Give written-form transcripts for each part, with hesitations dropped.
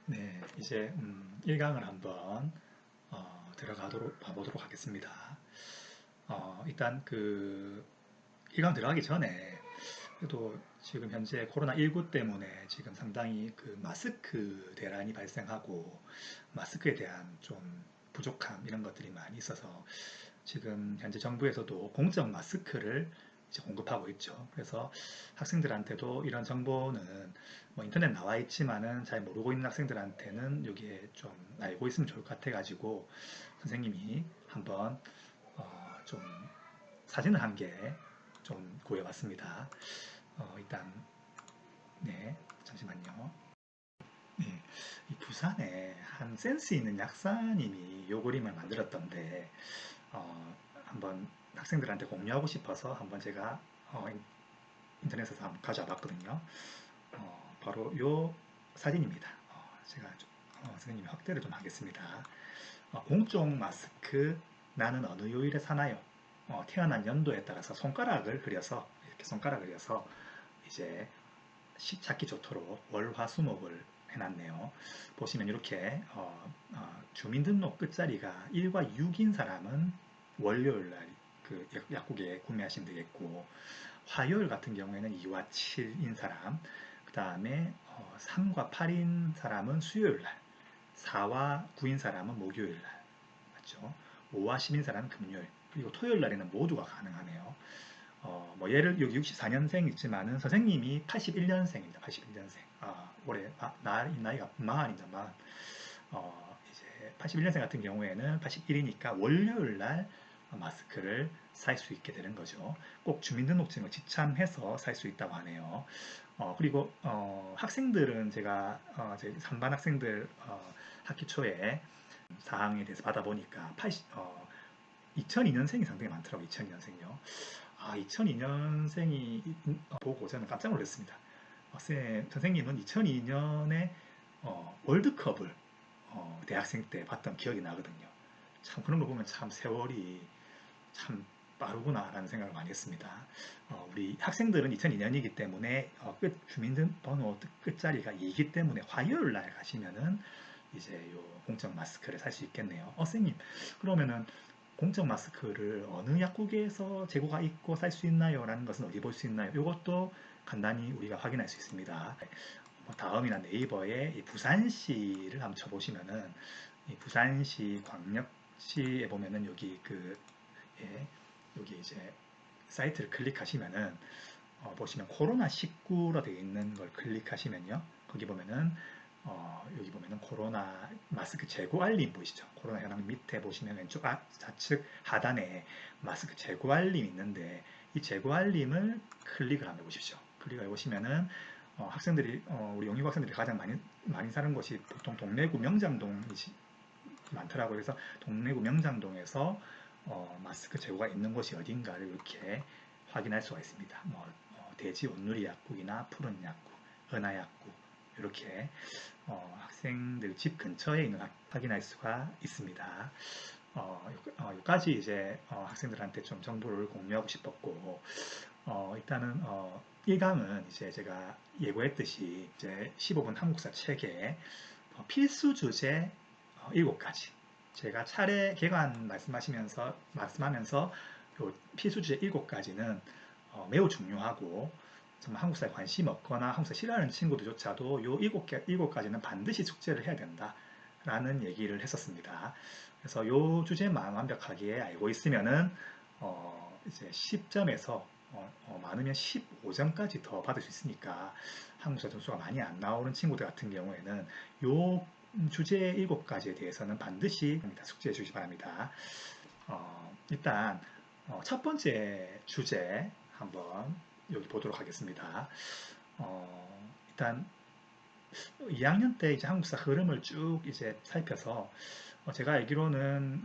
네, 이제 1강을 한번 들어가도록 봐보도록 하겠습니다. 일단 그 1강 들어가기 전에 그래도 지금 현재 코로나19 때문에 지금 상당히 그 마스크 대란이 발생하고 마스크에 대한 좀 부족함 이런 것들이 많이 있어서 지금 현재 정부에서도 공적 마스크를 이제 공급하고 있죠. 그래서 학생들한테도 이런 정보는 뭐 인터넷 나와 있지만은 잘 모르고 있는 학생들한테는 여기에 좀 알고 있으면 좋을 것 같아가지고 선생님이 한번 좀 사진을 한 개 좀 구해왔습니다. 일단 네 잠시만요. 네, 이 부산에 한 센스 있는 약사님이 요 그림을 만들었던데 한번 학생들한테 공유하고 싶어서 한번 제가 인터넷에서 한번 가져와 봤거든요. 바로 요 사진입니다. 제가 선생님이 확대를 좀 하겠습니다. 공적 마스크 나는 어느 요일에 사나요? 태어난 연도에 따라서 손가락을 그려서 이렇게 손가락을 그려서 이제 찾기 좋도록 월화수목을 해놨네요. 보시면 이렇게 주민등록 끝자리가 1과 6인 사람은 월요일 날 그 약국에 구매하시면 되겠고 화요일 같은 경우에는 2와 7인 사람 그 다음에 3과 8인 사람은 수요일 날 4와 9인 사람은 목요일 날 맞죠? 5와 10인 사람은 금요일 그리고 토요일 날에는 모두가 가능하네요. 뭐 예를 여기 64년생 있지만은 선생님이 81년생입니다. 81년생. 올해 나이가 마흔입니다. 마흔. 이제 81년생 같은 경우에는 81이니까 월요일 날 마스크를 살 수 있게 되는 거죠. 꼭 주민등록증을 지참해서 살 수 있다고 하네요. 그리고 학생들은 제가 제 3반 학생들 학기 초에 사항에 대해서 받아보니까 2002년생이 상당히 많더라고요. 2002년생이요. 2002년생이 보고 저는 깜짝 놀랐습니다. 선생님은 2002년에 월드컵을 대학생 때 봤던 기억이 나거든요. 참 그런 거 보면 참 세월이 참 빠르구나라는 생각을 많이 했습니다. 우리 학생들은 2002년이기 때문에 주민등록번호 끝자리가 2이기 때문에 화요일 날 가시면은 이제 요 공적 마스크를 살 수 있겠네요. 선생님, 그러면은 공적 마스크를 어느 약국에서 재고가 있고 살 수 있나요? 라는 것은 어디 볼 수 있나요? 이것도 간단히 우리가 확인할 수 있습니다. 뭐 다음이나 네이버에 이 부산시를 한번 쳐보시면은 이 부산시 광역시에 보면은 여기 예, 여기 이제 사이트를 클릭하시면은 보시면 코로나19로 되어 있는 걸 클릭하시면요. 거기 보면은 여기 보면은 코로나 마스크 재고 알림 보이시죠? 코로나 현황 밑에 보시면 왼쪽 좌측 하단에 마스크 재고 알림이 있는데 이 재고 알림을 클릭을 한번 해보십시오. 클릭을 해보시면은 학생들이 우리 영유고 학생들이 가장 많이 사는 곳이 보통 동래구 명장동이 많더라고요. 그래서 동래구 명장동에서 마스크 재고가 있는 곳이 어딘가를 이렇게 확인할 수가 있습니다. 뭐 돼지 온누리 약국이나 푸른 약국, 은하 약국 이렇게 학생들 집 근처에 있는 확인할 수가 있습니다. 여기까지 이제 학생들한테 좀 정보를 공유하고 싶었고 일단은 1강은 이제 제가 예고했듯이 이제 15분 한국사 책에 필수 주제 7가지 제가 차례 개관 말씀하면서 요 필수 주제 7가지는 매우 중요하고 정말 한국사에 관심 없거나 한국사 싫어하는 친구들조차도 요 7가지는 반드시 숙제를 해야 된다 라는 얘기를 했었습니다. 그래서 요 주제만 완벽하게 알고 있으면은 이제 10점에서 많으면 15점까지 더 받을 수 있으니까 한국사 점수가 많이 안 나오는 친구들 같은 경우에는 요 주제 7가지에 대해서는 반드시 숙지해 주시기 바랍니다. 일단 첫 번째 주제 한번 여기 보도록 하겠습니다. 일단 2학년 때 이제 한국사 흐름을 쭉 이제 살펴서 제가 알기로는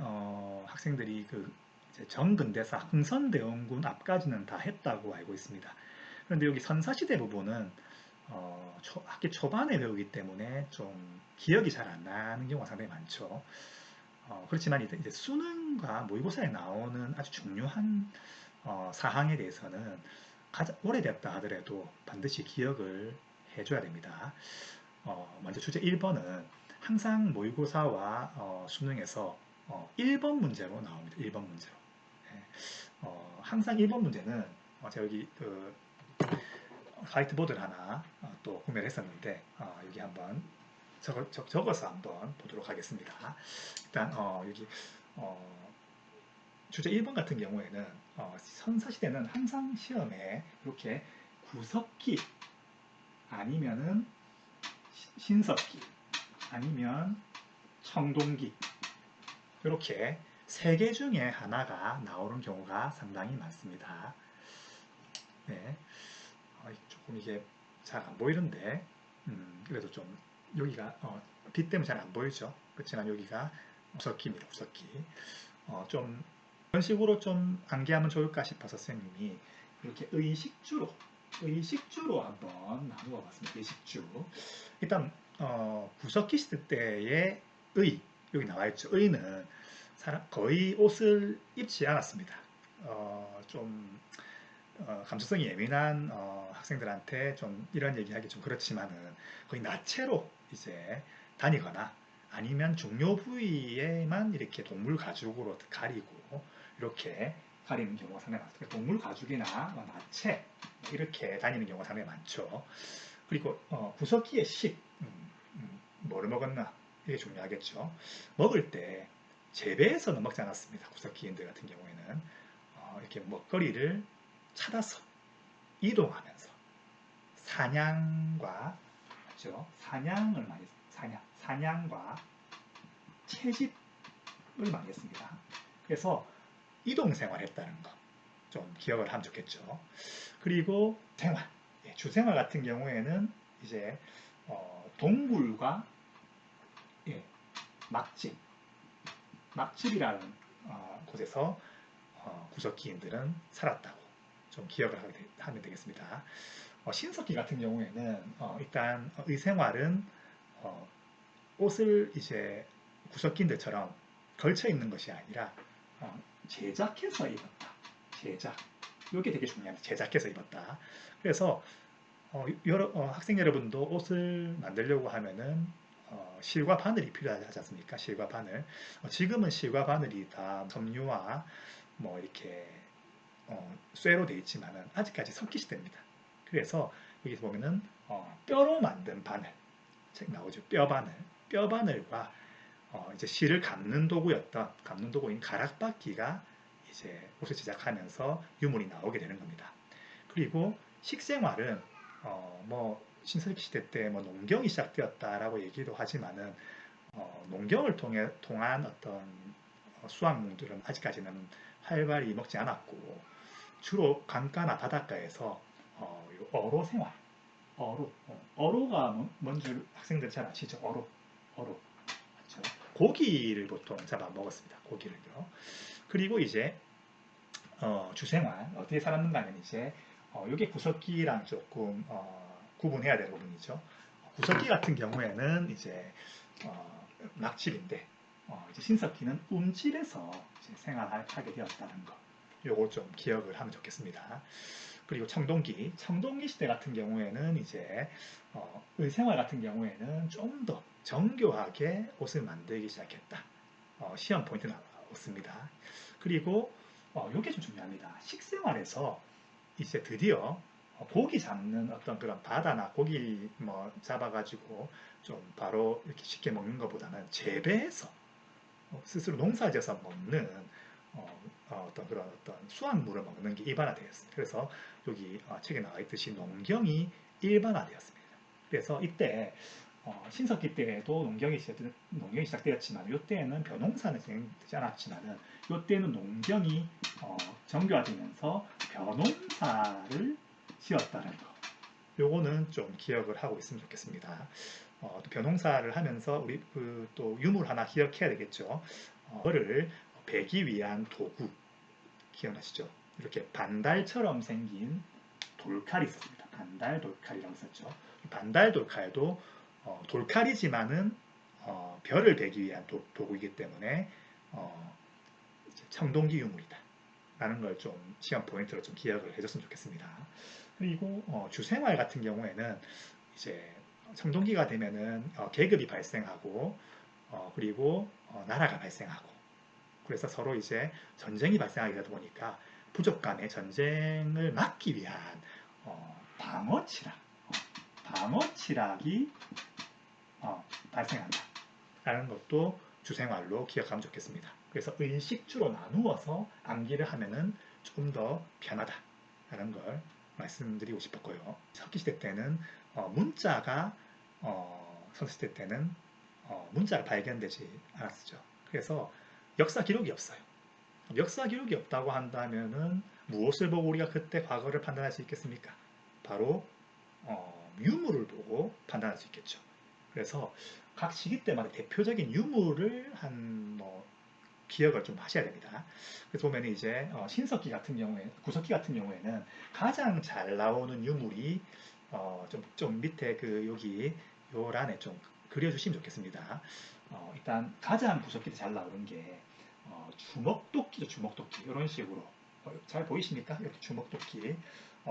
학생들이 그 이제 정근대사 흥선대원군 앞까지는 다 했다고 알고 있습니다. 그런데 여기 선사시대 부분은 학기 초반에 배우기 때문에 좀 기억이 잘 안 나는 경우가 상당히 많죠. 그렇지만 이제 수능과 모의고사에 나오는 아주 중요한 사항에 대해서는 가장 오래됐다 하더라도 반드시 기억을 해줘야 됩니다. 먼저 주제 1번은 항상 모의고사와 수능에서 1번 문제로 나옵니다. 1번 문제로. 예. 항상 1번 문제는 제가 여기 그 화이트보드를 하나 또 구매를 했었는데 여기 한번 적어서 한번 보도록 하겠습니다. 일단 여기 주제 1번 같은 경우에는 선사시대는 항상 시험에 이렇게 구석기 아니면은 신석기 아니면 청동기 이렇게 세 개 중에 하나가 나오는 경우가 상당히 많습니다. 네, 조금 이게 잘 안 보이는데 그래도 좀 여기가 빛 때문에 잘 안 보이죠. 그렇지만 여기가 구석기입니다. 구석기. 좀 이런 식으로 좀 암기하면 좋을까 싶어서 선생님이 이렇게 의식주로 한번 나누어 봤습니다. 의식주. 일단 구석기 시대 때의 의 여기 나와 있죠. 의는 거의 옷을 입지 않았습니다. 좀 감수성이 예민한 학생들한테 좀 이런 얘기하기 좀 그렇지만은 거의 나체로 이제 다니거나 아니면 중요 부위에만 이렇게 동물 가죽으로 가리고 이렇게 가리는 경우가 상당히 많습니다. 동물 가죽이나 나체 이렇게 다니는 경우가 상당히 많죠. 그리고 구석기의 식, 뭐를 먹었나 이게 중요하겠죠. 먹을 때 재배해서는 먹지 않았습니다. 구석기인들 같은 경우에는 이렇게 먹거리를 찾아서 이동하면서 사냥과 맞죠? 사냥을 많이 사냥과 채집을 많이 했습니다. 그래서 이동 생활했다는 거 좀 기억을 하면 좋겠죠. 그리고 생활, 주생활 같은 경우에는 이제 동굴과 막집이라는 곳에서 구석기인들은 살았다고 좀 기억을 하면 되겠습니다. 신석기 같은 경우에는 일단 의생활은 옷을 이제 구석기인들처럼 걸쳐 입는 것이 아니라 제작해서 입었다. 제작. 이게 되게 중요합니다. 제작해서 입었다. 그래서 학생 여러분도 옷을 만들려고 하면은 실과 바늘이 필요하지 않습니까? 실과 바늘. 지금은 실과 바늘이 다 섬유와 뭐 이렇게 쇠로 되어 있지만은 아직까지 석기 시대입니다. 그래서 여기 보면은 뼈로 만든 바늘 책 나오죠. 뼈바늘과 이제 실을 감는 도구인 가락바퀴가 이제 옷을 제작하면서 유물이 나오게 되는 겁니다. 그리고 식생활은 뭐 신석기 시대 때 뭐 농경이 시작되었다라고 얘기도 하지만은 농경을 통한 어떤 수확물들은 아직까지는 활발히 먹지 않았고 주로 강가나 바닷가에서 어로 생활, 어로가 뭔지 학생들 잘 아시죠? 어로, 맞죠? 고기를 보통 잡아 먹었습니다. 고기를요. 그리고 이제 주생활 어떻게 살았는가 하면 이제 이게 구석기랑 조금 구분해야 되는 부분이죠. 구석기 같은 경우에는 이제 낙집인데 이제 신석기는 움집에서 이제 생활하게 되었다는 거. 요거 좀 기억을 하면 좋겠습니다. 그리고 청동기 시대 같은 경우에는 이제 의생활 같은 경우에는 좀 더 정교하게 옷을 만들기 시작했다. 시험 포인트 나왔습니다. 그리고 이게 좀 중요합니다. 식생활에서 이제 드디어 고기 잡는 어떤 그런 바다나 고기 뭐 잡아가지고 좀 바로 이렇게 쉽게 먹는 것보다는 재배해서 스스로 농사지어서 먹는 어떤 그런 어떤 수확물을 먹는 게 일반화되었습니다. 그래서 여기 책에 나와 있듯이 농경이 일반화되었습니다. 그래서 이때 신석기 때에도 농경이 시작되었지만 이때에는 벼농사는 진행되지 않았지만 이때는 농경이 정교화되면서 벼농사를 지었다는 거. 요거는 좀 기억을 하고 있으면 좋겠습니다. 또 벼농사를 하면서 우리 또 유물 하나 기억해야 되겠죠. 그거를 베기 위한 도구 기억나시죠? 이렇게 반달처럼 생긴 돌칼이 있었습니다. 반달 돌칼이라고 썼죠. 반달 돌칼도 돌칼이지만은 별을 베기 위한 도구이기 때문에 청동기 유물이다. 라는 걸 좀 시험 포인트로 좀 기억을 해줬으면 좋겠습니다. 그리고 주생활 같은 경우에는 이제 청동기가 되면은 계급이 발생하고 그리고 나라가 발생하고 그래서 서로 이제 전쟁이 발생하게 되다 보니까 부족 간의 전쟁을 막기 위한 방어 치락, 방어 치락이 발생한다. 라는 것도 주생활로 기억하면 좋겠습니다. 그래서 의식주로 나누어서 암기를 하면은 좀 더 편하다. 라는 걸 말씀드리고 싶었고요. 석기시대 때는 문자가 선시대 때는 문자가 발견되지 않았죠. 그래서 역사 기록이 없어요. 역사 기록이 없다고 한다면은 무엇을 보고 우리가 그때 과거를 판단할 수 있겠습니까? 바로 유물을 보고 판단할 수 있겠죠. 그래서 각 시기 때마다 대표적인 유물을 기억을 좀 하셔야 됩니다. 그래서 보면 이제 신석기 같은 경우에, 구석기 같은 경우에는 가장 잘 나오는 유물이 좀 밑에 여기 요란에 좀 그려주시면 좋겠습니다. 일단 가장 구석기 때 잘 나오는 게 주먹도끼죠, 주먹도끼. 이런 식으로 잘 보이십니까? 이렇게 주먹도끼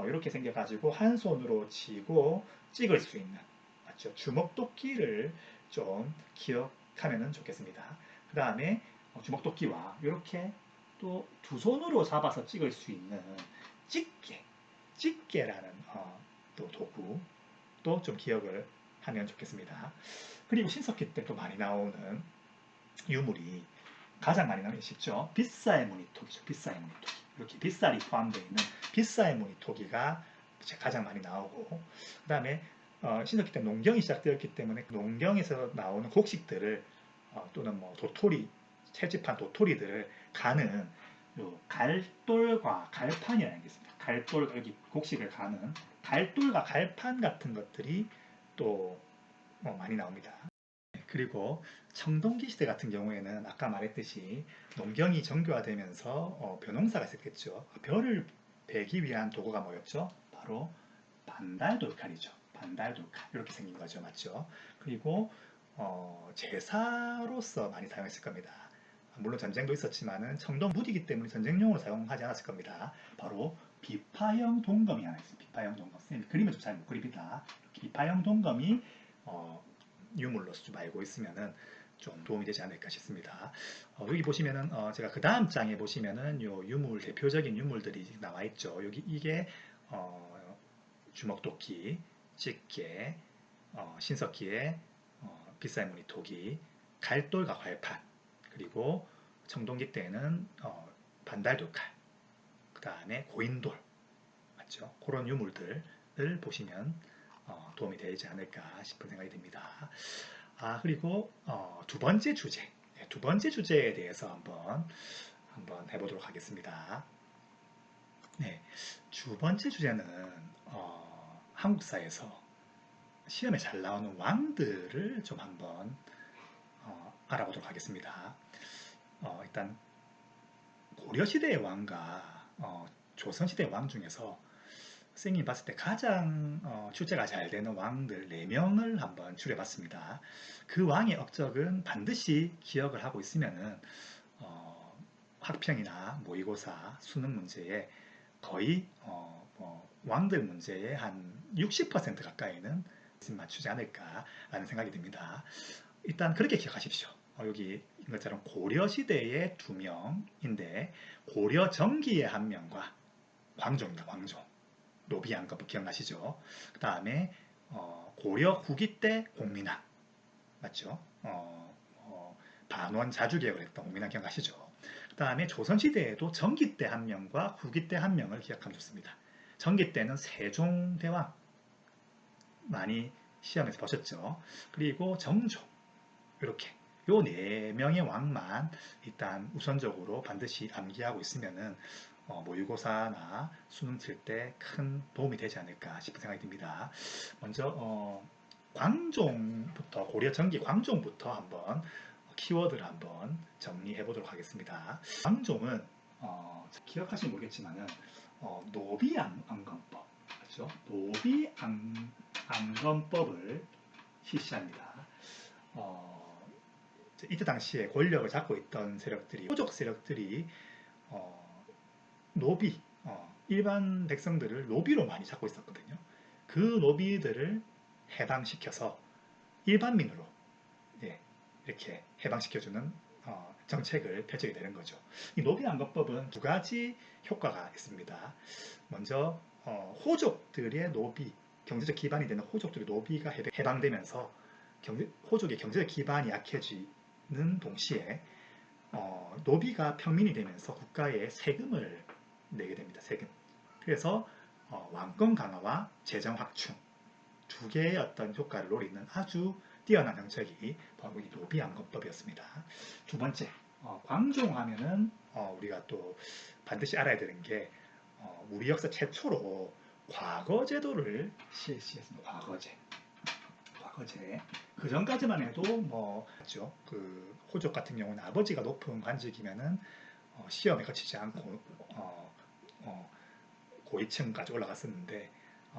이렇게 생겨가지고 한 손으로 쥐고 찍을 수 있는 맞죠? 주먹도끼를 좀 기억하면 좋겠습니다. 그 다음에 주먹도끼와 이렇게 또 두 손으로 잡아서 찍을 수 있는 집게라는 또 도구도 좀 기억을 하면 좋겠습니다. 그리고 신석기 때 또 많이 나오는 유물이 가장 많이 나오는 게 쉽죠. 빗사의 무늬토기죠. 빗사의 무늬토기. 이렇게 빗살이 포함되어 있는 빗사의 무늬토기가 가장 많이 나오고 그 다음에 신석기 때 농경이 시작되었기 때문에 농경에서 나오는 곡식들을 또는 도토리 채집한 도토리들을 가는 갈돌과 갈판이라는 게 있습니다. 갈돌 여기 곡식을 가는 갈돌과 갈판 같은 것들이 또 많이 나옵니다. 그리고 청동기 시대 같은 경우에는 아까 말했듯이 농경이 정교화되면서 벼농사가 시작됐죠. 벼를 베기 위한 도구가 뭐였죠? 바로 반달돌칼이죠. 반달돌칼 이렇게 생긴 거죠, 맞죠? 그리고 제사로서 많이 사용했을 겁니다. 물론 전쟁도 있었지만은 청동 무기이기 때문에 전쟁용으로 사용하지 않았을 겁니다. 바로 비파형 동검이 하나 있습니다. 비파형 동검. 선생님 그림을 좀 잘 못 그립니다. 비파형 동검이 유물로서 좀 알고 있으면은 좀 도움이 되지 않을까 싶습니다. 여기 보시면은 제가 그 다음 장에 보시면은 요 유물 대표적인 유물들이 나와 있죠. 여기 이게 주먹도끼, 집게, 신석기의 빗살무늬 토기, 갈돌과 활판, 그리고 청동기 때는 반달돌칼, 그 다음에 고인돌, 맞죠? 그런 유물들을 보시면 도움이 되지 않을까 싶은 생각이 듭니다. 그리고 두 번째 주제, 두 번째 주제에 대해서 한번 해보도록 하겠습니다. 네, 두 번째 주제는 한국사에서 시험에 잘 나오는 왕들을 좀 한번 알아보도록 하겠습니다. 일단 고려시대의 왕과 조선시대의 왕 중에서 선생님이 봤을 때 가장 출제가 잘 되는 왕들 4명을 한번 추려봤습니다. 그 왕의 업적은 반드시 기억을 하고 있으면은 학평이나 모의고사, 수능 문제에 거의 왕들 문제의 한 60% 가까이는 맞추지 않을까라는 생각이 듭니다. 일단 그렇게 기억하십시오. 여기 이것처럼 고려시대의 2명인데 고려 정기의 1명과 광종입니다. 광종. 노비안검 기억나시죠? 그 다음에 고려 후기 때 공민왕 맞죠? 반원 자주개혁을 했던 공민왕 기억나시죠? 그 다음에 조선시대에도 정기 때 1명과 후기 때 1명을 기억하면 좋습니다. 정기 때는 세종대왕 많이 시험에서 보셨죠? 그리고 정조 이렇게 요 4명의 왕만 일단 우선적으로 반드시 암기하고 있으면은 모의고사나 수능 칠 때 큰 도움이 되지 않을까 싶은 생각이 듭니다. 먼저 광종부터 고려 정기 광종부터 한번 키워드를 한번 정리해 보도록 하겠습니다. 광종은 기억하시면 모르겠지만은 노비안검법 그렇죠? 노비안검법을 실시합니다. 이때 당시에 권력을 잡고 있던 세력들이 호족 세력들이 노비 일반 백성들을 노비로 많이 잡고 있었거든요. 그 노비들을 해방시켜서 일반민으로 이렇게 해방시켜주는 정책을 펼치게 되는 거죠. 이 노비안건법은 두 가지 효과가 있습니다. 먼저 호족들의 노비, 경제적 기반이 되는 호족들의 노비가 해방되면서 호족의 경제적 기반이 약해지는 동시에 노비가 평민이 되면서 국가에 세금을 내게 됩니다. 세금. 그래서 왕권 강화와 재정 확충 두 개의 어떤 효과를 노리는 아주 뛰어난 정책이 바로 이 노비안건법이었습니다. 두 번째, 광종하면은 우리가 또 반드시 알아야 되는 게 우리 역사 최초로 과거제도를 실시했습니다. 과거제. 그 전까지만 해도 맞죠. 그 호족 같은 경우는 아버지가 높은 관직이면은 시험에 거치지 않고 고위층까지 올라갔었는데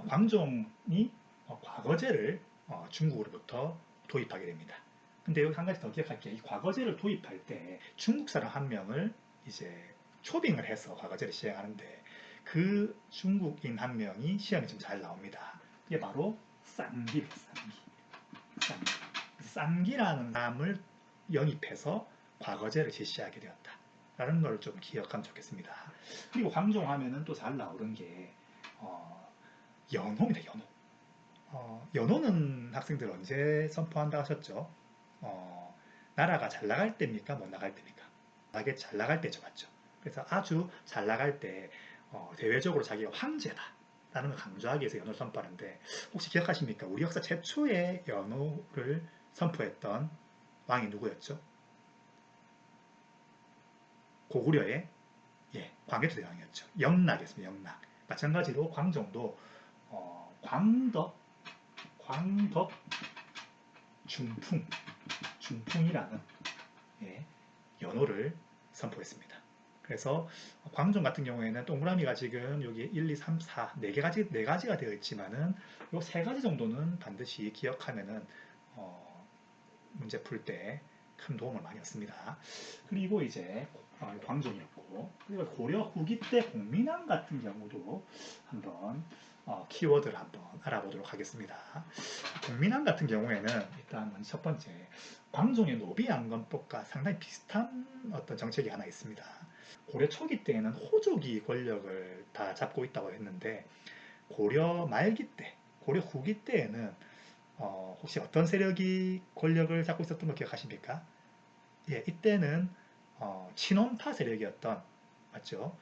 광종이 과거제를 중국으로부터 도입하게 됩니다. 근데 여기 한 가지 더 기억할 게 이 과거제를 도입할 때 중국 사람 한 명을 이제 초빙을 해서 과거제를 시행하는데 그 중국인 한 명이 시험에 좀 잘 나옵니다. 이게 바로 쌍기입니다. 쌍기라는 사람을 영입해서 과거제를 실시하게 되었다. 라는 걸 좀 기억하면 좋겠습니다. 그리고 광종하면은 또 잘 나오는 게 연호입니다. 연호는 학생들 언제 선포한다 하셨죠? 나라가 잘 나갈 때입니까? 못 나갈 때입니까? 잘 나갈 때죠, 맞죠? 그래서 아주 잘 나갈 때 대외적으로 자기가 황제다 라는 걸 강조하기 위해서 연호를 선포하는데 혹시 기억하십니까? 우리 역사 최초의 연호를 선포했던 왕이 누구였죠? 고구려의 광해토 대왕이었죠. 영락이었습니다. 영락. 마찬가지로 광종도 광덕 중풍이라는 연호를 선포했습니다. 그래서 광종 같은 경우에는 동그라미가 지금 여기 1, 2, 3, 4, 4가지가 되어 있지만은 요 3가지 정도는 반드시 기억하면은 문제 풀 때 큰 도움을 많이 얻습니다. 그리고 이제 광종이었고, 그리고 고려 후기 때 공민왕 같은 경우도 한번 키워드를 한번 알아보도록 하겠습니다. 공민왕 같은 경우에는 일단 첫 번째 광종의 노비안건법과 상당히 비슷한 어떤 정책이 하나 있습니다. 고려 초기 때에는 호족이 권력을 다 잡고 있다고 했는데 고려 말기 때, 고려 후기 때에는 혹시 어떤 세력이 권력을 잡고 있었던 거 기억하십니까? 이때는 친원파 세력이었던 맞죠?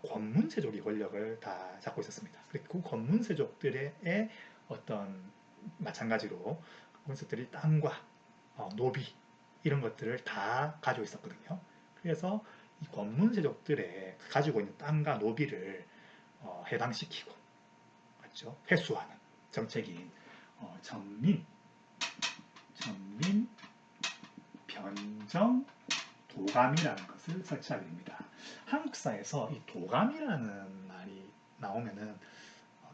권문세족이 권력을 다 잡고 있었습니다. 그 권문세족들의 어떤 마찬가지로 권세족들이 땅과 노비 이런 것들을 다 가지고 있었거든요. 그래서 이 권문세족들의 가지고 있는 땅과 노비를 해방시키고 맞죠? 회수하는 정책인 전민, 변정, 도감이라는 것을 설치하게 됩니다. 한국사에서 이 도감이라는 말이 나오면은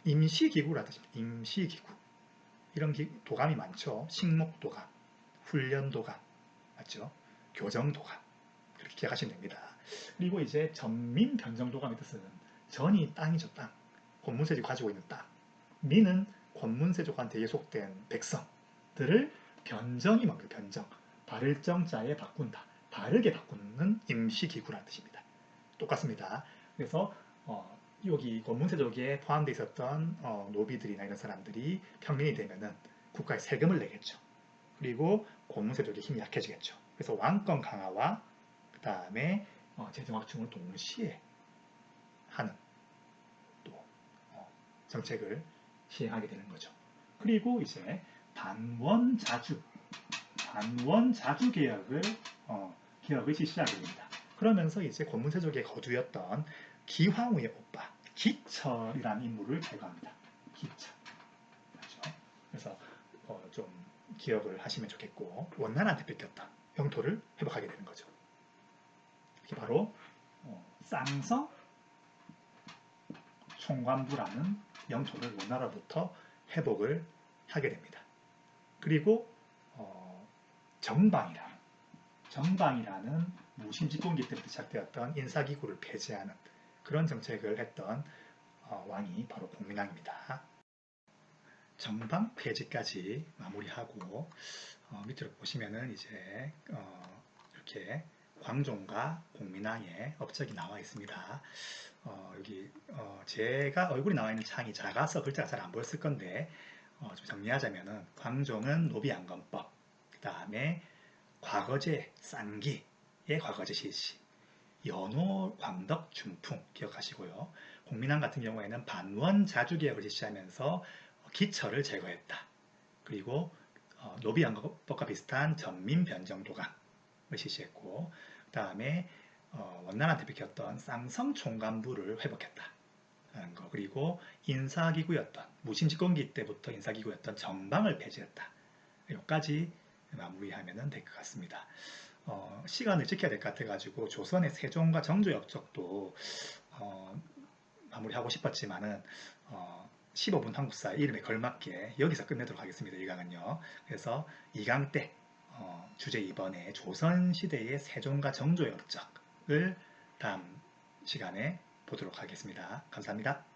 임시기구라 뜻입니다. 임시기구. 이런 도감이 많죠. 식목도감, 훈련도감, 맞죠? 교정도감. 그렇게 기억하시면 됩니다. 그리고 이제 전민 변정도감의 뜻은 전이 땅이죠, 땅. 권문세족이 가지고 있는 땅. 민은 권문세족한테 예속된 백성들을 변정이 뭡니까? 변정. 바를 정자에 바꾼다. 다르게 바꾸는 임시기구라는 뜻입니다. 똑같습니다. 그래서 여기 권문세족에 포함되어 있었던 노비들이나 이런 사람들이 평민이 되면은 국가에 세금을 내겠죠. 그리고 권문세족의 힘이 약해지겠죠. 그래서 왕권 강화와 그 다음에 재정 확충을 동시에 하는 또 정책을 시행하게 되는 거죠. 그리고 이제 반원자주 개혁을 실시하게 됩니다. 그러면서 이제 권문세족의 거두였던 기황후의 오빠 기철이라는 인물을 제거합니다. 기철. 그렇죠? 그래서 좀 기억을 하시면 좋겠고 원난한테 뺏겼던 영토를 회복하게 되는 거죠. 이게 바로 쌍성 총관부라는 영토를 원나라부터 회복을 하게 됩니다. 그리고 정방이라는 무신집권기 때부터 시작되었던 인사기구를 폐지하는 그런 정책을 했던 왕이 바로 공민왕입니다. 전방 폐지까지 마무리하고 밑으로 보시면은 이제 이렇게 광종과 공민왕의 업적이 나와 있습니다. 여기 제가 얼굴이 나와 있는 창이 작아서 글자가 잘 안 보였을 건데 좀 정리하자면은 광종은 노비안건법, 그 다음에 과거제 쌍기의 과거제 실시, 연호 광덕 중풍 기억하시고요. 공민왕 같은 경우에는 반원 자주개혁을 실시하면서 기처를 제거했다. 그리고 노비안건법과 비슷한 전민변정도강을 실시했고, 그 다음에 원나라한테 뺏겼던 쌍성 총관부를 회복했다. 라는 거. 그리고 인사기구였던 무신집권기 때부터 인사기구였던 정방을 폐지했다. 여기까지 마무리하면 될 것 같습니다. 시간을 지켜야 될 것 같아가지고 조선의 세종과 정조 역적도 마무리하고 싶었지만은 15분 한국사 이름에 걸맞게 여기서 끝내도록 하겠습니다. 1강은요. 그래서 2강 때 주제 2번에 조선시대의 세종과 정조 역적을 다음 시간에 보도록 하겠습니다. 감사합니다.